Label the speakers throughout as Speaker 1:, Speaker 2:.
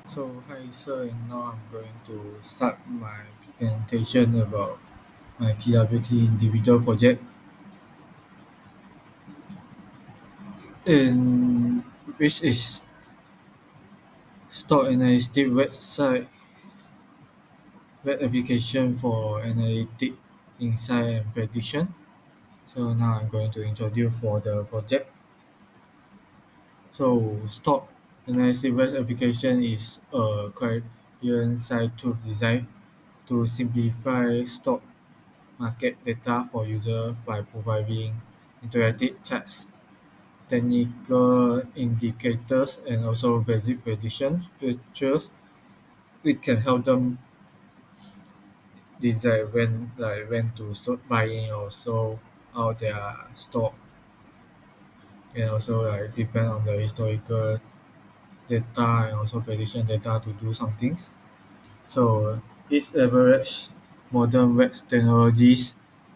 Speaker 1: Hi sir, and now I'm going to start my presentation about my TWT individual project, in which is stock analytic website web application for analytic insight and prediction. So now I'm going to introduce for the project. So stock analytic web application is a client side tool designed to simplify stock market data for users by providing interactive charts, technical indicators, and also basic prediction features. It can help them decide when to start buying or sell out their stock, and also depend on the historical data and also prediction data to do something. So it's leverage modern web technologies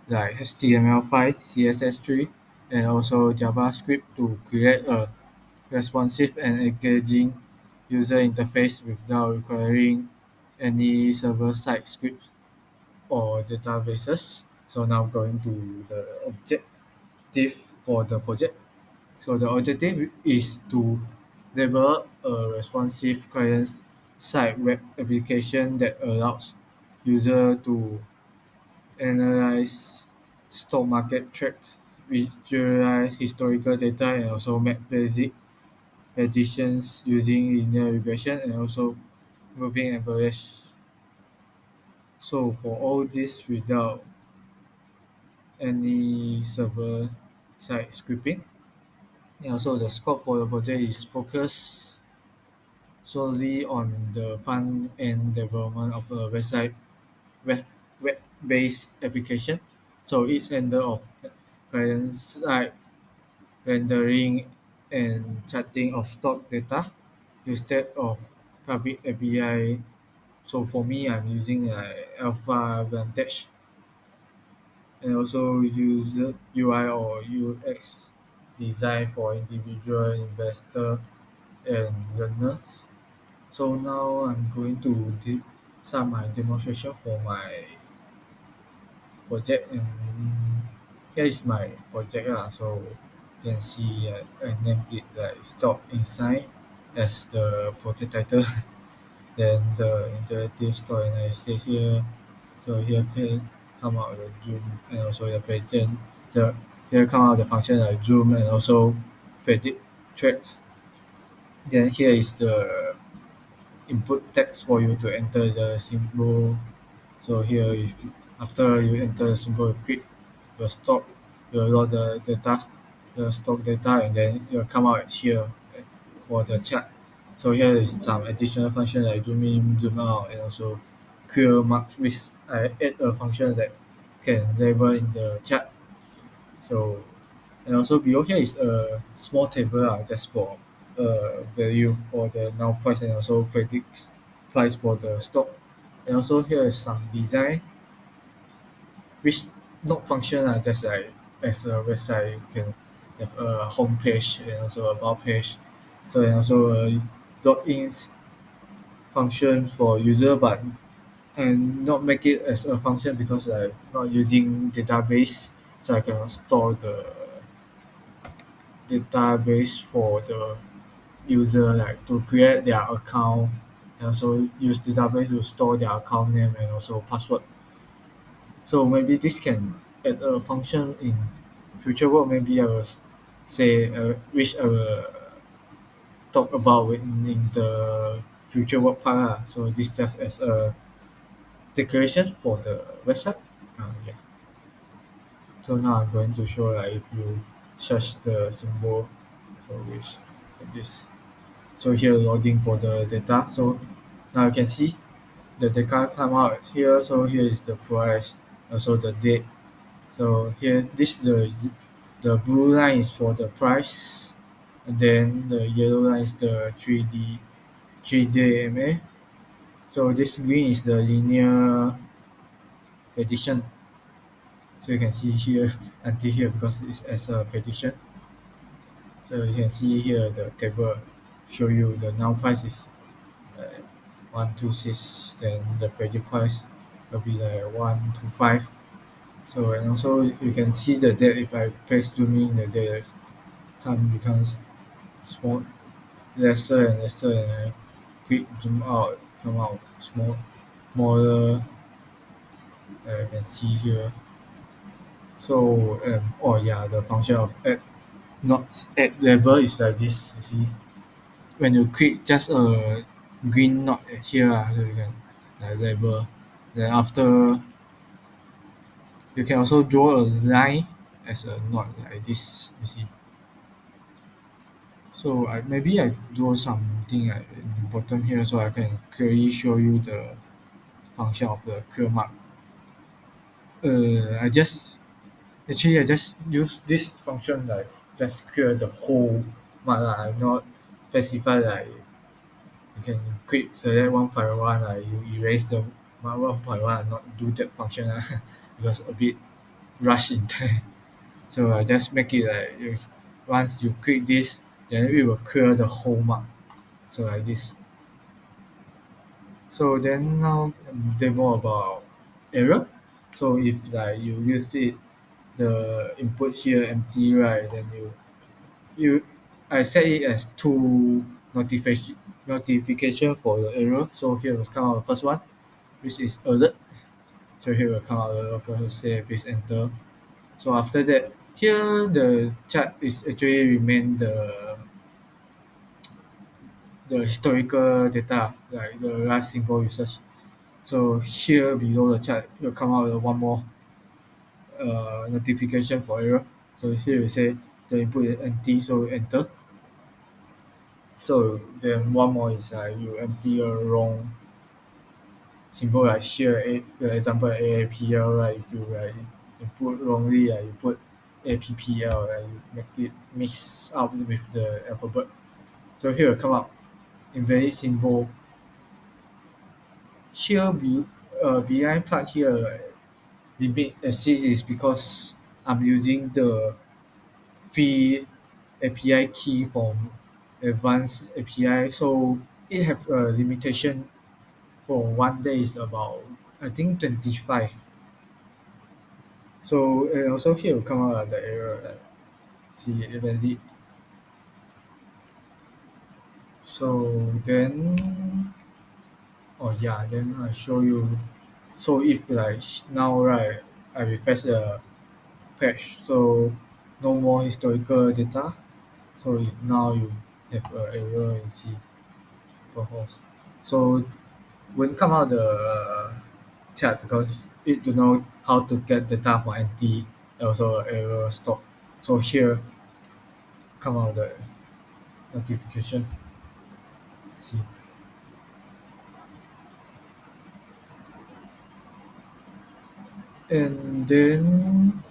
Speaker 1: like HTML5, CSS3, and also JavaScript to create a responsive and engaging user interface without requiring any server-side scripts or databases. So now going to the objective for the project. So the objective is to develop a responsive client-side web application that allows user to analyze stock market trends, visualize historical data, and also make basic predictions using linear regression and also moving average. So for all this without any server-side scripting. And also the scope for the project is focused solely on the front end development of a web web based application. So it's handle of client side rendering and charting of stock data instead of public API. So for me, I'm using Alpha Vantage and also user UI or UX design for individual investor and learners. So now I'm going to start my demonstration for my project, and here is my project lah. So you can see I named it like stock insight as the project title. Then the interactive store analysis here. So here can come out the zoom and also the present. The here come out the function like zoom and also predict tracks. Then here is the input text for you to enter the symbol. So here, if after you enter the symbol, you click the stock, you load the data, the stock data, and then it will come out here for the chart. So here is some additional function like zoom in, zoom out, and also clear marks, which I add a function that can label in the chart. So and also below here is a small table just for value for the now price and also predicts price for the stock. And also here is some design which not function just like as a website you can have a home page and also about page. So and also a login function for user, but and not make it as a function because I not using database, so I cannot store the database for the user like to create their account and also use database to store their account name and also password. So maybe this can add a function in future work. Maybe I will say which I will talk about in the future work part So this just as a declaration for the website. Yeah. So now I'm going to show like if you search the symbol, so which like this. So here loading for the data. So now you can see the data come out here. So here is the price, also the date. So here this the blue line is for the price, and then the yellow line is the 3D MA. So this green is the linear prediction. So you can see here until here because it's as a prediction. So you can see here the table show you the now price is 126, then the value price will be like 125. So and also you can see the depth. If I press zoom in, the depth time becomes small, lesser and lesser, and I quick zoom out, come out smaller. You can see here. So oh yeah, the function of add not add level is like this. You see, when you click just a green knot here, so you can label. Then after you can also draw a line as a knot like this. You see. So maybe I draw something in the bottom here so I can clearly show you the function of the curl mark. I just actually I just use this function like just clear the whole mark lah. I not specify like you can quick select 151 you erase the mark 151 and not do that function because a bit rush in there. So I just make it like once you click this, then it will clear the whole mark. So like this. So then now demo about error. So if like you use it the input here empty, right, then you I set it as two notification for the error. So here will come out the first one, which is alert. So here will come out the local say please enter. So after that, here the chart is actually remain the historical data, like the last single usage. So here below the chart will come out with one more notification for error. So here we say the input is empty, so enter. So then one more is you empty a wrong symbol like here, the example AAPL, right? If you input wrongly, you put APPL, right? You make it mix up with the alphabet. So here will come up in very simple. Here behind part here, limit assist is because I'm using the free API key from advanced API, so it have a limitation for one day is about I think 25. So also here will come out the error see valid. So then oh yeah, then I show you. So if like now right, I refresh the page, so no more historical data. So if now you have an error in C per host, so won't come out the chat because it do know how to get data for NT, also error stop. So here come out the notification. See, and then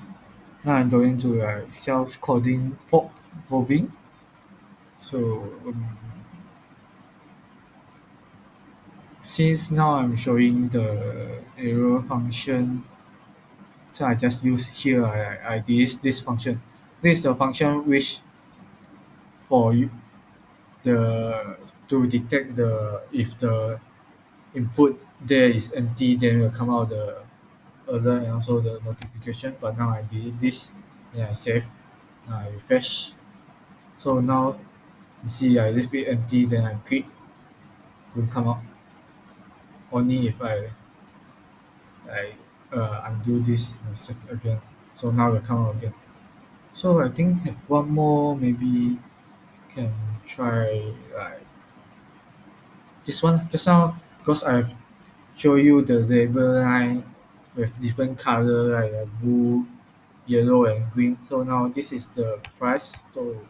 Speaker 1: now I'm going to self-coding pop bobbing. So since now I'm showing the error function, so I just use here I this function. This is the function which for you the to detect the if the input there is empty, then will come out the alert and also the notification. But now I delete this, then I save, now I refresh. So now you see I leave it empty, then I click, will come out only if I undo this and save again. So now will come out again. So I think have one more maybe can try like this one just now because I've show you the label line with different color like blue, yellow and green. So now this is the price. So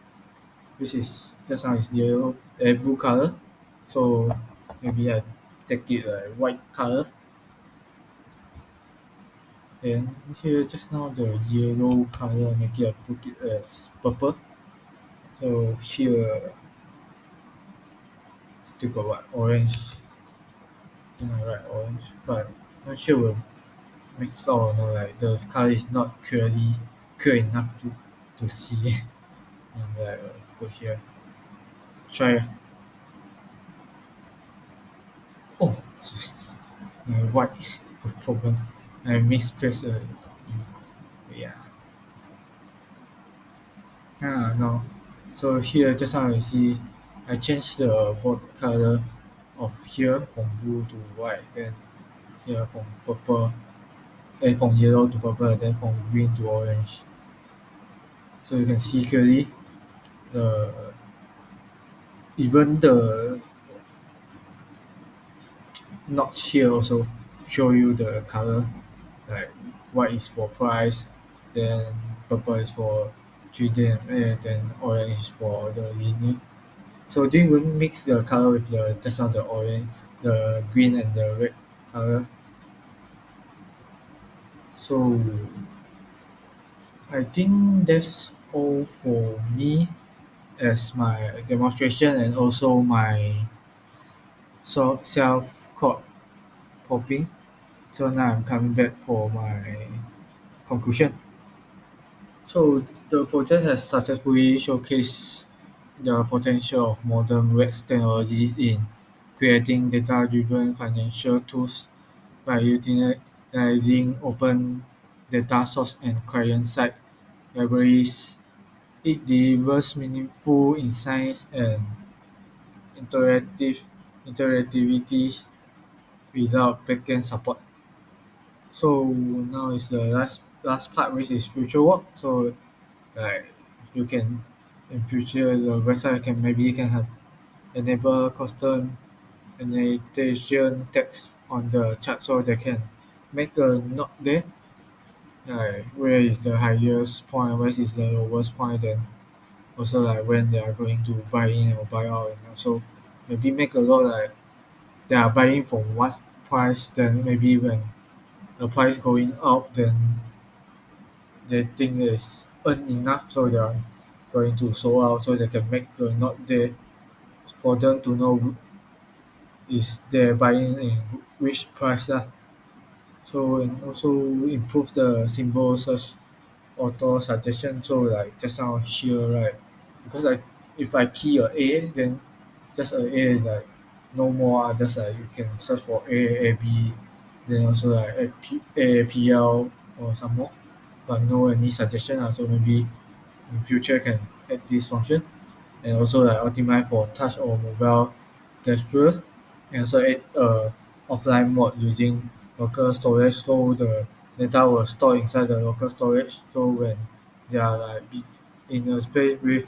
Speaker 1: this is just now is yellow blue color. So maybe I take it white color. And here just now the yellow color maybe I put it as purple. So here still got what orange. Right, orange. But not sure will mix or no like the color is not clear enough to see. And put here. Try. Oh white problem. I mispressed yeah. No. So here just now you see I changed the board color of here from blue to white, then here from purple, from yellow to purple, then from green to orange. So you can see clearly the even the knots here also show you the color. Like white is for price, then purple is for 3D then orange is for the linear. So didn't even mix the color with the just now the orange, the green and the red color. So I think that's all for me as my demonstration and also my self caught popping. So now I'm coming back for my conclusion. So the project has successfully showcased the potential of modern web technology in creating data-driven financial tools by utilizing open data source and client-side libraries. It delivers meaningful insights and interactive interactivity without backend support. So now is the last part, which is future work. So like you can in future the website can have enable custom annotation text on the chart so they can make a note there like where is the highest point, where is the lowest point, then also like when they are going to buy in or buy out, and also maybe make a lot like they are buying from what price, then maybe when the price going up, then they think is earn enough, so they are going to sold out so they can make a note there for them to know is they're buying in which price lah. So and also improve the symbol search auto suggestion. So like just now here, right, because I if I key a then just a like no more others, like you can search for A B, then also like AAPL or some more, but no any suggestion so maybe in future can add this function, and also like optimize for touch or mobile gesture, and also add offline mode using local storage, so the data will store inside the local storage, so when they are like in a space with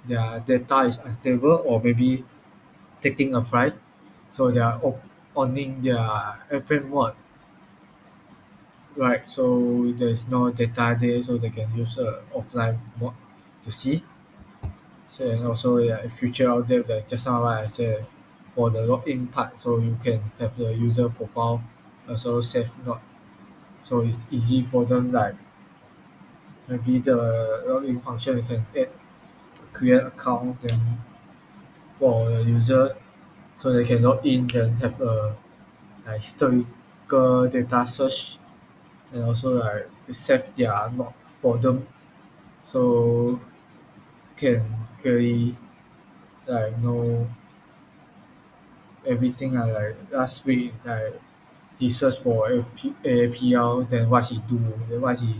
Speaker 1: their data is unstable or maybe taking a flight, so they are owning their airplane mode, right? So there's no data there, so they can use offline mode to see. So and also yeah, future update like just now what I said for the login part, so you can have the user profile also save note. So it's easy for them like maybe the login function you can add create account then for the user so they can log in then have a like historical data search and also like save their note for them, so can clearly like know everything like last week like he search for APL, then what he do, then what he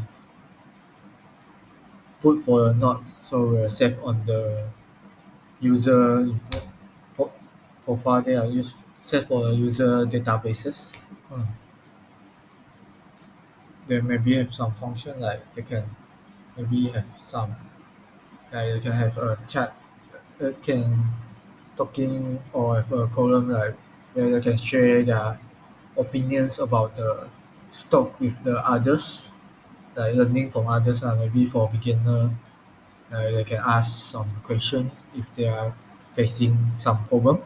Speaker 1: put for the note, so we'll save on the user pro- profile there, use save for the user databases. Then maybe have some function like they can maybe have some like they can have a chat that can talking or have a column like where they can share their opinions about the stock with the others, like learning from others maybe for beginner, they can ask some question if they are facing some problem.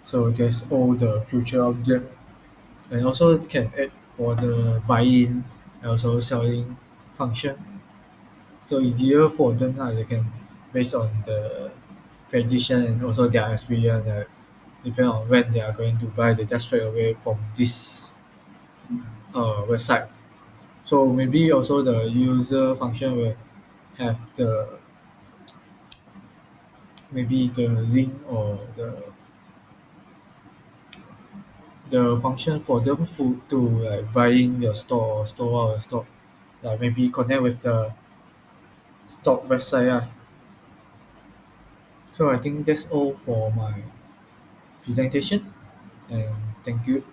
Speaker 1: So that's all the future object, and also can add for the buying and also selling function, so easier for them they can based on the prediction and also their experience depend on when they are going to buy, they just straight away from this website. So maybe also the user function will have the maybe the link or the the function for them to like buying the store out the stock, like maybe connect with the stock website. So I think that's all for my presentation, and thank you.